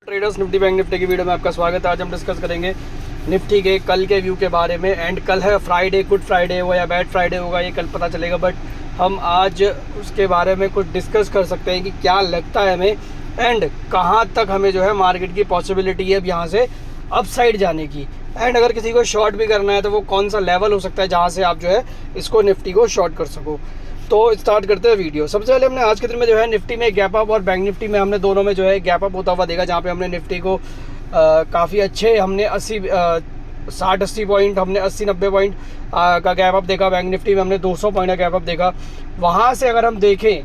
Traders Nifty bank Nifty की video में आपका स्वागत है। आज हम डिस्कस करेंगे निफ्टी के कल के व्यू के बारे में। एंड कल है फ्राइडे, गुड फ्राइडे होगा या बैड फ्राइडे होगा ये कल पता चलेगा, बट हम आज उसके बारे में कुछ डिस्कस कर सकते हैं कि क्या लगता है हमें एंड कहाँ तक हमें जो है मार्केट की पॉसिबिलिटी है अब यहाँ से अपसाइड जाने की। एंड अगर किसी को शॉर्ट भी करना है तो वो कौन सा लेवल हो सकता है जहाँ से आप जो है इसको निफ्टी को शॉर्ट कर सको। तो स्टार्ट करते हैं वीडियो। सबसे पहले हमने आज के दिन में जो है निफ्टी में गैप अप और बैंक निफ्टी में हमने दोनों में जो है गैप अप होता हुआ देखा, जहाँ पे हमने निफ्टी को काफ़ी अच्छे हमने 60-80 पॉइंट, हमने 80-90 पॉइंट का गैप अप देखा। बैंक निफ्टी में हमने 200 पॉइंट का गैप अप देखा। वहाँ से अगर हम देखें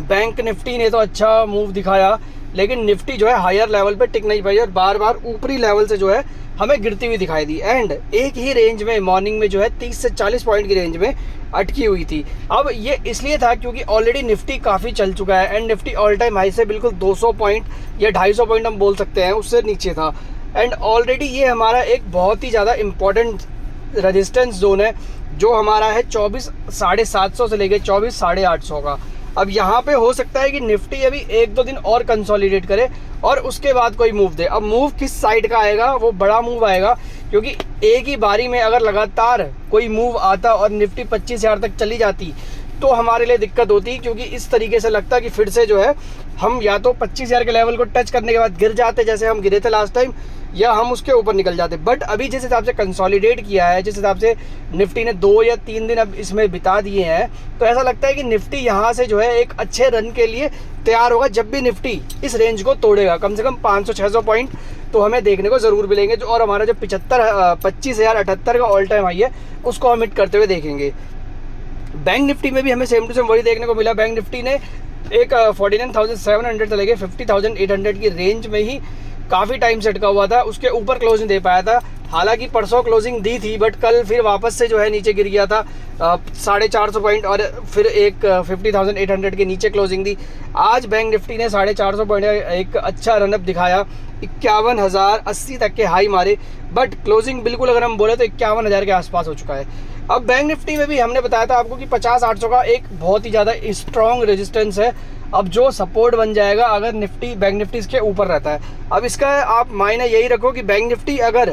बैंक निफ्टी ने तो अच्छा मूव दिखाया, लेकिन निफ्टी जो है हायर लेवल पे टिक नहीं पाई और बार बार ऊपरी लेवल से जो है हमें गिरती हुई दिखाई दी। एंड एक ही रेंज में मॉर्निंग में जो है 30 से 40 पॉइंट की रेंज में अटकी हुई थी। अब ये इसलिए था क्योंकि ऑलरेडी निफ्टी काफ़ी चल चुका है and Nifty all time high से बिल्कुल 200 पॉइंट या 250 पॉइंट हम बोल सकते हैं उससे नीचे था। एंड ऑलरेडी ये हमारा एक बहुत ही ज़्यादा इम्पॉर्टेंट रेजिस्टेंस जोन है जो हमारा है 24,750 से लेके 24,850 का। अब यहाँ पे हो सकता है कि निफ्टी अभी 1-2 दिन और कंसोलिडेट करे और उसके बाद कोई मूव दे। अब मूव किस साइड का आएगा, वो बड़ा मूव आएगा, क्योंकि एक ही बारी में अगर लगातार कोई मूव आता और निफ्टी 25,000 तक चली जाती तो हमारे लिए दिक्कत होती, क्योंकि इस तरीके से लगता कि फिर से जो है हम या तो 25,000 के लेवल को टच करने के बाद गिर जाते जैसे हम गिरे थे लास्ट टाइम, या हम उसके ऊपर निकल जाते। बट अभी जिस हिसाब से कंसोलिडेट किया है, जिस हिसाब से निफ्टी ने 2 या 3 दिन अब इसमें बिता दिए हैं, तो ऐसा लगता है कि निफ्टी यहाँ से जो है एक अच्छे रन के लिए तैयार होगा। जब भी निफ्टी इस रेंज को तोड़ेगा कम से कम 500-600 पॉइंट तो हमें देखने को ज़रूर मिलेंगे, जो और हमारा जो 25,078 का ऑल टाइम हाई है उसको हम हिट करते हुए देखेंगे। बैंक निफ्टी में भी हमें सेम टू सेम वही देखने को मिला। बैंक निफ्टी ने एक 49,700 से लेके 50,800 की रेंज में ही काफ़ी टाइम से अटका हुआ था, उसके ऊपर क्लोजिंग दे पाया था। हालांकि परसों क्लोजिंग दी थी बट कल फिर वापस से जो है नीचे गिर गया था 450 पॉइंट और फिर एक 50,800 के नीचे क्लोजिंग दी। आज बैंक निफ्टी ने 450 पॉइंट का एक अच्छा रनअप दिखाया, 51,080 तक के हाई मारे, बट क्लोजिंग बिल्कुल अगर हम बोले तो 51,000 के आसपास हो चुका है। अब बैंक निफ्टी में भी हमने बताया था आपको कि 50,800 का एक बहुत ही ज़्यादा स्ट्रॉन्ग रेजिस्टेंस है, अब जो सपोर्ट बन जाएगा अगर निफ्टी बैंक निफ्टी इसके ऊपर रहता है। अब इसका आप मायने यही रखो कि बैंक निफ्टी अगर,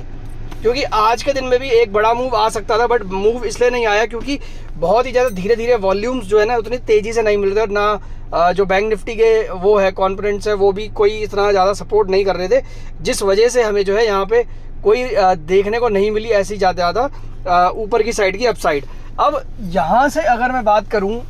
क्योंकि आज के दिन में भी एक बड़ा मूव आ सकता था बट मूव इसलिए नहीं आया क्योंकि बहुत ही ज़्यादा धीरे धीरे वॉल्यूम्स जो है ना उतनी तेज़ी से नहीं मिल रहे और ना जो बैंक निफ्टी के वो है कॉन्फिडेंस है वो भी कोई इतना ज़्यादा सपोर्ट नहीं कर रहे थे, जिस वजह से हमें जो है यहाँ पे कोई देखने को नहीं मिली ऐसी ज़्यादा ऊपर की साइड की अपसाइड। अब यहाँ से अगर मैं बात करूँ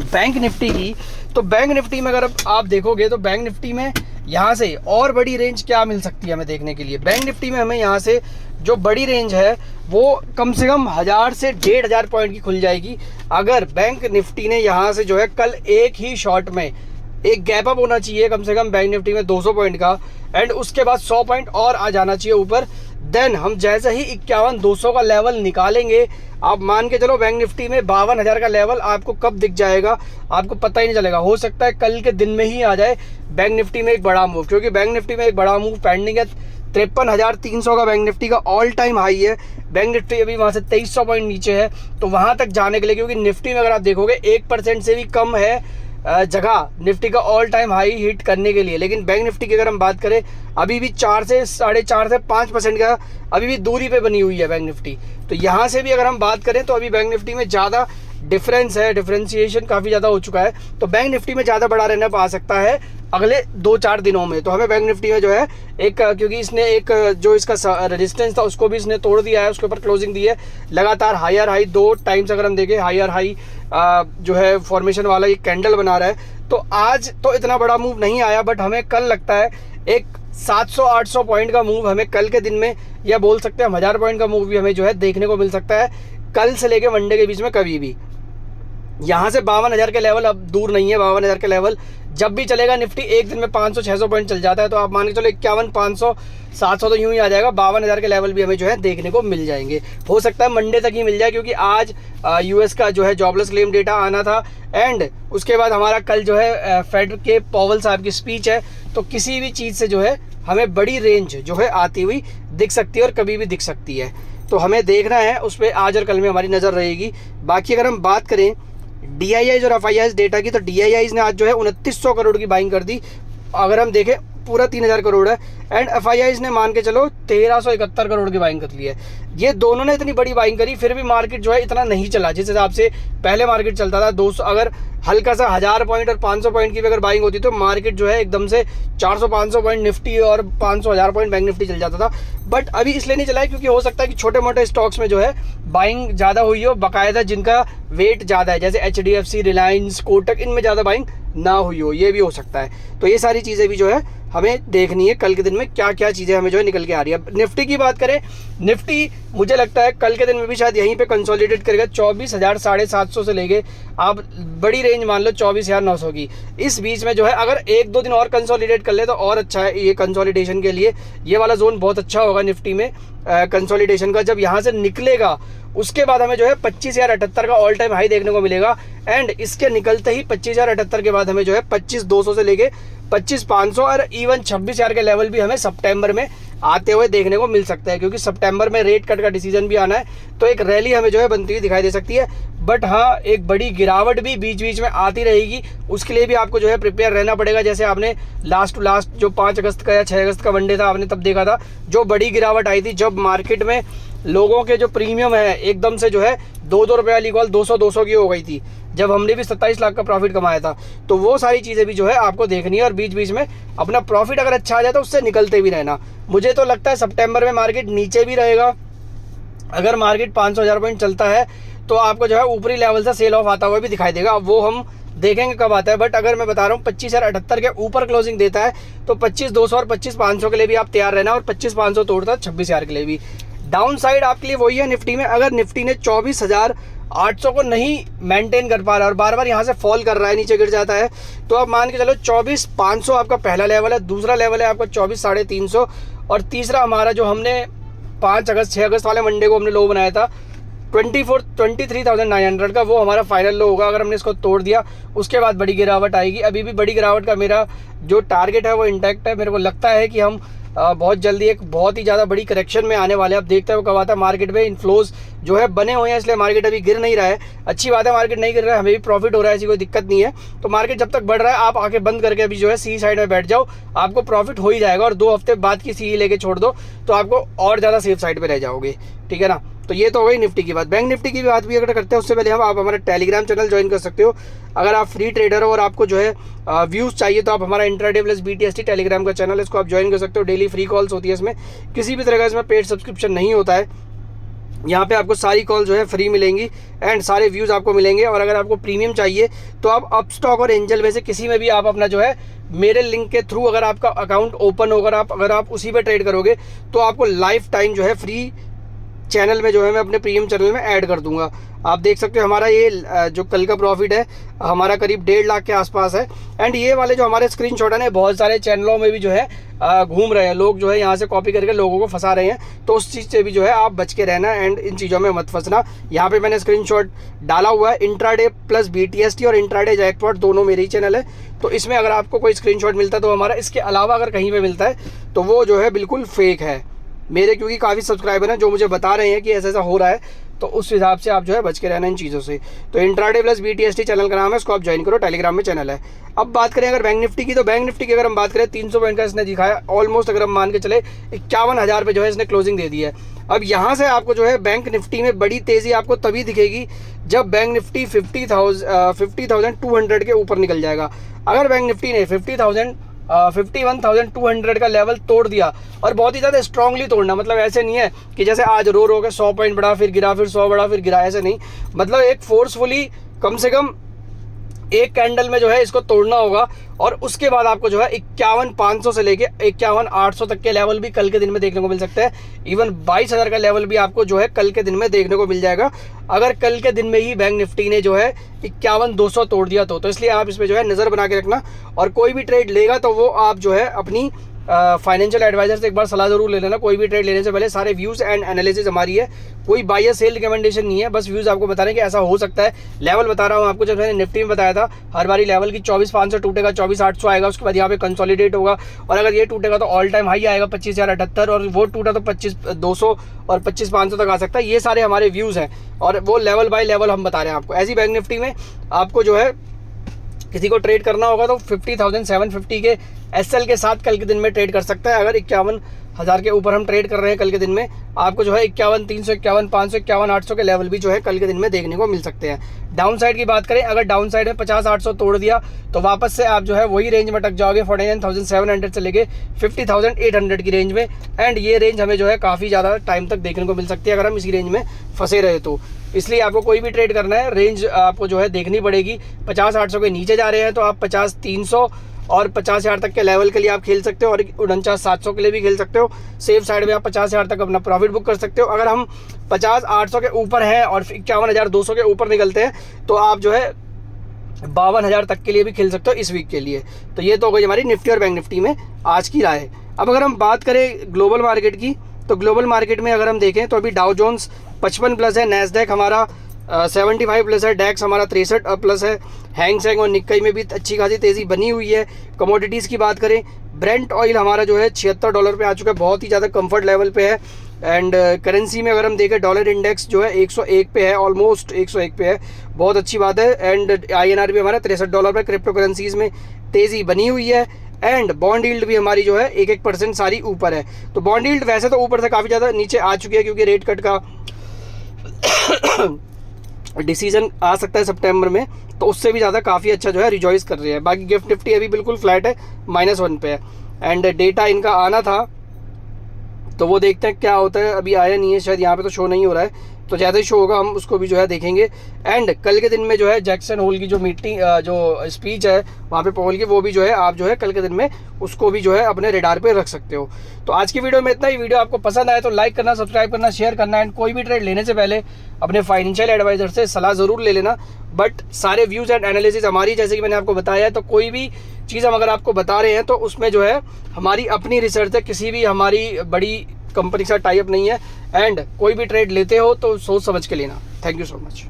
बैंक निफ्टी की, तो बैंक निफ्टी में अगर आप देखोगे तो बैंक निफ्टी में यहाँ से और बड़ी रेंज क्या मिल सकती है हमें देखने के लिए। बैंक निफ्टी में हमें यहाँ से जो बड़ी रेंज है वो कम से कम 1,000 से 1,500 पॉइंट की खुल जाएगी अगर बैंक निफ्टी ने यहाँ से जो है कल एक ही शॉट में एक गैप अप होना चाहिए कम से कम बैंक निफ्टी में 200 पॉइंट का, एंड उसके बाद 100 पॉइंट और आ जाना चाहिए ऊपर। देन हम जैसे ही 51,200 का लेवल निकालेंगे, आप मान के चलो बैंक निफ्टी में 52,000 का लेवल आपको कब दिख जाएगा आपको पता ही नहीं चलेगा। हो सकता है कल के दिन में ही आ जाए बैंक निफ्टी में एक बड़ा मूव, क्योंकि बैंक निफ्टी में एक बड़ा मूव पेंडिंग है। 53,300 का बैंक निफ्टी का ऑल टाइम हाई है। बैंक निफ्टी अभी वहाँ से 2,300 पॉइंट नीचे है, तो वहाँ तक जाने के लिए, क्योंकि निफ्टी में अगर आप देखोगे 1% से भी कम है जगह निफ्टी का ऑल टाइम हाई हिट करने के लिए। लेकिन बैंक निफ्टी की अगर हम बात करें अभी भी 4 से 4.5 से 5% का अभी भी दूरी पे बनी हुई है बैंक निफ्टी। तो यहाँ से भी अगर हम बात करें तो अभी बैंक निफ्टी में ज़्यादा डिफरेंस है, डिफरेंशिएशन काफ़ी ज़्यादा हो चुका है, तो बैंक निफ्टी में ज़्यादा बड़ा रनअप आ सकता है अगले 2-4 दिनों में। तो हमें बैंक निफ्टी में जो है एक, क्योंकि इसने एक जो इसका रेजिस्टेंस था उसको भी इसने तोड़ दिया है, उसके ऊपर क्लोजिंग दी है लगातार। हायर हाई 2 टाइम्स अगर हम देखें हायर हाई जो है फॉर्मेशन वाला ये कैंडल बना रहा है। तो आज तो इतना बड़ा मूव नहीं आया, बट हमें कल लगता है एक 700-800 पॉइंट का मूव हमें कल के दिन में, या बोल सकते हैं 1,000 पॉइंट का मूव भी हमें जो है देखने को मिल सकता है कल से लेके मंडे के बीच में कभी भी। यहाँ से 52,000 के लेवल अब दूर नहीं है। 52,000 के लेवल जब भी चलेगा, निफ्टी एक दिन में 500-600 पॉइंट चल जाता है, तो आप मान के चलो 51,500-700 तो यूं ही आ जाएगा। 52,000 के लेवल भी हमें जो है देखने को मिल जाएंगे। हो सकता है मंडे तक ही मिल जाए, क्योंकि आज यूएस का जो है जॉबलेस क्लेम डेटा आना था एंड उसके बाद हमारा कल जो है फेड के पॉवल साहब की स्पीच है, तो किसी भी चीज़ से जो है हमें बड़ी रेंज जो है आती हुई दिख सकती है और कभी भी दिख सकती है। तो हमें देखना है उस पर, आज और कल में हमारी नज़र रहेगी। बाकी अगर हम बात करें DIIs और FIIs डेटा की, तो DIIs ने आज जो है 2900 करोड़ की बाइंग कर दी। अगर हम देखें पूरा 3000 करोड़ है। एंड FIIs ने मान के चलो 1371 करोड़ की बाइंग कर ली है। ये दोनों ने इतनी बड़ी बाइंग करी, फिर भी मार्केट जो है इतना नहीं चला जिस हिसाब से पहले मार्केट चलता था। 200 अगर हल्का सा 1000 पॉइंट और 500 पॉइंट की भी अगर बाइंग होती तो मार्केट जो है एकदम से 400-500 पॉइंट निफ्टी और 500-1000 पॉइंट बैंक निफ्टी चल जाता था। बट अभी इसलिए नहीं चला है क्योंकि हो सकता है कि छोटे मोटे स्टॉक्स में जो है बाइंग ज़्यादा हुई हो, बाकायदा जिनका वेट ज़्यादा है जैसे HDFC, रिलायंस, कोटक, इनमें ज़्यादा बाइंग ना हुई हो, ये भी हो सकता है। तो ये सारी चीज़ें भी जो है हमें देखनी है कल के दिन में क्या क्या चीज़ें हमें जो है निकल के आ रही है। अब निफ्टी की बात करें, निफ्टी मुझे लगता है कल के दिन में भी शायद यहीं पे कंसोलिडेट करेगा 24,750 से लेके आप बड़ी रेंज मान लो 24,900 की। इस बीच में जो है अगर 1-2 दिन और कंसोलिडेट कर ले तो और अच्छा है। ये कंसोलिडेशन के लिए ये वाला जोन बहुत अच्छा होगा निफ्टी में कंसोलिडेशन का। जब यहाँ से निकलेगा उसके बाद हमें जो है 25,078 का ऑल टाइम हाई देखने को मिलेगा। एंड इसके निकलते ही 25,078 के बाद हमें जो है 25,200 से लेके 25,500 और इवन 26,000 के लेवल भी हमें सितंबर में आते हुए देखने को मिल सकते हैं, क्योंकि सितंबर में रेट कट का डिसीजन भी आना है। तो एक रैली हमें जो है बनती हुई दिखाई दे सकती है। बट हाँ, एक बड़ी गिरावट भी बीच बीच में आती रहेगी, उसके लिए भी आपको जो है प्रिपेयर रहना पड़ेगा। जैसे आपने लास्ट टू लास्ट जो 5 अगस्त का या 6 अगस्त का वनडे था आपने तब देखा था जो बड़ी गिरावट आई थी, जब मार्केट में लोगों के जो प्रीमियम है एकदम से जो है 2-2 रुपये वाली कॉल 200-200 की हो गई थी, जब हमने भी 27 लाख का प्रॉफिट कमाया था। तो वो सारी चीज़ें भी जो है आपको देखनी है और बीच बीच में अपना प्रॉफिट अगर अच्छा आ जाए तो उससे निकलते भी रहना। मुझे तो लगता है सितंबर में मार्केट नीचे भी रहेगा। अगर मार्केट 500,000 पॉइंट चलता है तो आपको जो है ऊपरी लेवल से सेल ऑफ आता हुआ भी दिखाई देगा। अब वो हम देखेंगे कब आता है। बट अगर मैं बता रहा हूँ 25,078 के ऊपर क्लोजिंग देता है तो 25,200 और 25,500 के लिए भी आप तैयार रहना, और 25,500 तोड़ता है 26,000 के लिए भी। डाउन साइड आपके लिए वही है निफ्टी में। अगर निफ्टी ने 24,800 को नहीं मेंटेन कर पा रहा और बार बार यहाँ से फॉल कर रहा है, नीचे गिर जाता है, तो आप मान के चलो 24,500 आपका पहला लेवल है, दूसरा लेवल है आपका 24,350 और तीसरा हमारा जो हमने 5 अगस्त 6 अगस्त वाले मंडे को हमने लो बनाया था 23,900 का, वो हमारा फाइनल लो होगा। अगर हमने इसको तोड़ दिया उसके बाद बड़ी गिरावट आएगी। अभी भी बड़ी गिरावट का मेरा जो टारगेट है वो इंटैक्ट है। मेरे को लगता है कि हम बहुत जल्दी एक बहुत ही ज़्यादा बड़ी करेक्शन में आने वाले हैं। अब देखते हैं वो कब आता है। मार्केट में इनफ्लोज जो है बने हुए हैं, इसलिए मार्केट अभी गिर नहीं रहा है। अच्छी बात है, मार्केट नहीं गिर रहा है, हमें भी प्रॉफिट हो रहा है, ऐसी कोई दिक्कत नहीं है। तो मार्केट जब तक बढ़ रहा है आप आके बंद करके अभी जो है सी साइड में बैठ जाओ, आपको प्रॉफिट हो ही जाएगा। और 2 हफ्ते बाद की सी लेके छोड़ दो तो आपको और ज़्यादा सेफ साइड पर रह जाओगे, ठीक है ना। तो ये तो हो गई निफ्टी की बात। बैंक निफ्टी की बात भी अगर करते हैं उससे पहले आप हमारा टेलीग्राम चैनल ज्वाइन कर सकते हो। अगर आप फ्री ट्रेडर हो और आपको जो है व्यूज़ चाहिए तो आप हमारा इंट्राडे प्लस BTST टेलीग्राम का चैनल है, इसको आप ज्वाइन कर सकते हो। डेली फ्री कॉल्स होती है इसमें, किसी भी तरह का इसमें पेड सब्सक्रिप्शन नहीं होता है। यहाँ पे आपको सारी कॉल जो है फ्री मिलेंगी एंड सारे व्यूज़ आपको मिलेंगे। और अगर आपको प्रीमियम चाहिए तो आप अपस्टॉक और एंजल में से किसी में भी आप अपना जो है मेरे लिंक के थ्रू अगर आपका अकाउंट ओपन होगा, अगर आप उसी पे ट्रेड करोगे तो आपको लाइफ टाइम जो है फ्री चैनल में जो है मैं अपने प्रीमियम चैनल में ऐड कर दूंगा। आप देख सकते हो हमारा ये जो कल का प्रॉफिट है हमारा करीब 1.5 लाख के आसपास है। एंड ये वाले जो हमारे स्क्रीनशॉट है ना, बहुत सारे चैनलों में भी जो है घूम रहे हैं लोग, जो है यहाँ से कॉपी करके लोगों को फंसा रहे हैं। तो उस चीज़ से भी जो है आप बच के रहना एंड इन चीज़ों में मत फंसना। यहाँ पे मैंने स्क्रीनशॉट डाला हुआ है। इंट्राडे प्लस BTST और इंट्राडे जैकपॉट दोनों मेरे ही चैनल है। तो इसमें अगर आपको कोई स्क्रीनशॉट मिलता है तो हमारा, इसके अलावा अगर कहीं पर मिलता है तो वो जो है बिल्कुल फेक है मेरे, क्योंकि काफ़ी सब्सक्राइबर हैं जो मुझे बता रहे हैं कि ऐसा ऐसा हो रहा है। तो उस हिसाब से आप जो है बच के रहना इन चीज़ों से। तो इंट्राडे प्लस BTST चैनल का नाम है, इसको आप ज्वाइन करो, टेलीग्राम में चैनल है। अब बात करें अगर बैंक निफ्टी की, तो बैंक निफ्टी की अगर हम बात करें 300 पॉइंट का इसने दिखाया ऑलमोस्ट। अगर हम मान के चले 51,000 पे जो है इसने क्लोजिंग दे दी है। अब यहाँ से आपको जो है बैंक निफ्टी में बड़ी तेज़ी आपको तभी दिखेगी जब बैंक निफ्टी 50,200 के ऊपर निकल जाएगा। अगर बैंक निफ्टी ने 51,200 का लेवल तोड़ दिया, और बहुत ही ज़्यादा स्ट्रांगली तोड़ना, मतलब ऐसे नहीं है कि जैसे आज रो के 100 पॉइंट बढ़ा फिर गिरा, फिर 100 बढ़ा फिर गिरा, ऐसे नहीं। मतलब एक फोर्सफुली कम से कम एक कैंडल में जो है इसको तोड़ना होगा। और उसके बाद आपको जो है 51,500 से लेके 51,800 तक के लेवल भी कल के दिन में देखने को मिल सकता है। इवन 22,000 का लेवल भी आपको जो है कल के दिन में देखने को मिल जाएगा, अगर कल के दिन में ही बैंक निफ्टी ने जो है 51,200 तोड़ दिया तो इसलिए आप इसमें जो है नज़र बना के रखना। और कोई भी ट्रेड लेगा तो वो आप जो है अपनी फाइनेंशियल एडवाइजर से एक बार सलाह जरूर ले लेना। कोई भी ट्रेड लेने से पहले सारे व्यूज़ एंड एनालिसिस हमारी है, कोई बाय या सेल रिकमेंडेशन नहीं है, बस व्यूज़ आपको बता रहे हैं कि ऐसा हो सकता है। लेवल बता रहा हूँ आपको, जब मैंने निफ्टी में बताया था हर बारी लेवल की 24,500 टूटेगा, 24,800 आएगा, उसके बाद यहाँ पे कंसोलिडेट होगा, और अगर ये टूटेगा तो ऑल टाइम हाई आएगा 25,078, और वो टूटा तो 25,200 और 25,500 तक आ सकता है। ये सारे हमारे व्यूज़ हैं और वो लेवल बाय लेवल हम बता रहे हैं आपको। ऐसी बैंक निफ्टी में आपको जो है किसी को ट्रेड करना होगा तो 50,750 के SL के साथ कल के दिन में ट्रेड कर सकता है। अगर 51,000 के ऊपर हम ट्रेड कर रहे हैं कल के दिन में, आपको जो है 51, 351, 551, 800 के लेवल भी जो है कल के दिन में देखने को मिल सकते हैं। डाउन साइड की बात करें, अगर डाउन साइड में 50-800 तोड़ दिया तो वापस से आप जो है वही रेंज में अटक जाओगे 49,700 से लेके 50,800 की रेंज में। एंड ये रेंज हमें जो है काफ़ी ज़्यादा टाइम तक देखने को मिल सकती है अगर हम इसी रेंज में फंसे रहे तो। इसलिए आपको कोई भी ट्रेड करना है, रेंज आपको जो है देखनी पड़ेगी। 50-800 के नीचे जा रहे हैं तो आप 50-300 और 50,000 तक के लेवल के लिए आप खेल सकते हो, और 49,700 के लिए भी खेल सकते हो। सेफ साइड में आप 50,000 तक अपना प्रॉफिट बुक कर सकते हो। अगर हम 50,800 के ऊपर हैं और 51,200 के ऊपर निकलते हैं तो आप जो है 52,000 तक के लिए भी खेल सकते हो इस वीक के लिए। तो ये तो हो गई हमारी निफ्टी और बैंक निफ्टी में आज की राय। अब अगर हम बात करें ग्लोबल मार्केट की, तो ग्लोबल मार्केट में अगर हम देखें तो अभी डाउ जोन्स 55 प्लस है, नैस्डैक हमारा 75 प्लस है, डैक्स हमारा 63 प्लस है, हैंग सेंग और निक्काई में भी अच्छी खासी तेज़ी बनी हुई है। कमोडिटीज़ की बात करें, ब्रेंट ऑयल हमारा जो है $76 पे आ चुका है, बहुत ही ज़्यादा कंफर्ट लेवल पे है। एंड करेंसी में अगर हम देखें, डॉलर इंडेक्स जो है 101 पे है, ऑलमोस्ट 101 पे है, बहुत अच्छी बात है। एंड INR भी हमारा $63 पे। क्रिप्टो करेंसीज़ में तेज़ी बनी हुई है। एंड बॉन्ड यील्ड भी हमारी जो है 1% सारी ऊपर है। तो बॉन्ड यील्ड वैसे तो ऊपर से काफ़ी ज़्यादा नीचे आ चुकी है क्योंकि रेट कट का डिसीजन आ सकता है सितंबर में, तो उससे भी ज़्यादा काफ़ी अच्छा जो है रिजॉइस कर रही है। बाकी गिफ्ट निफ्टी अभी बिल्कुल फ्लैट है, -1 पे है। एंड डेटा इनका आना था तो वो देखते हैं क्या होता है, अभी आया नहीं है शायद, यहाँ पे तो शो नहीं हो रहा है, तो ज़्यादा ही शो होगा हम उसको भी जो है देखेंगे। एंड कल के दिन में जो है जैक्सन होल की जो मीटिंग जो स्पीच है वहाँ पे पॉल की, वो भी जो है आप जो है कल के दिन में उसको भी जो है अपने रेडार पे रख सकते हो। तो आज की वीडियो में इतना ही। वीडियो आपको पसंद आए तो लाइक करना, सब्सक्राइब करना, शेयर करना। एंड कोई भी ट्रेड लेने से पहले अपने फाइनेंशियल एडवाइजर से सलाह ज़रूर ले लेना। बट सारे व्यूज़ एंड एनालिसिस हमारी, जैसे कि मैंने आपको बताया है, तो कोई भी चीज़ हम अगर आपको बता रहे हैं तो उसमें जो है हमारी अपनी रिसर्च है, किसी भी हमारी बड़ी कंपनी के साथ टाई अप नहीं है। एंड कोई भी ट्रेड लेते हो तो सोच समझ के लेना। Thank you so much.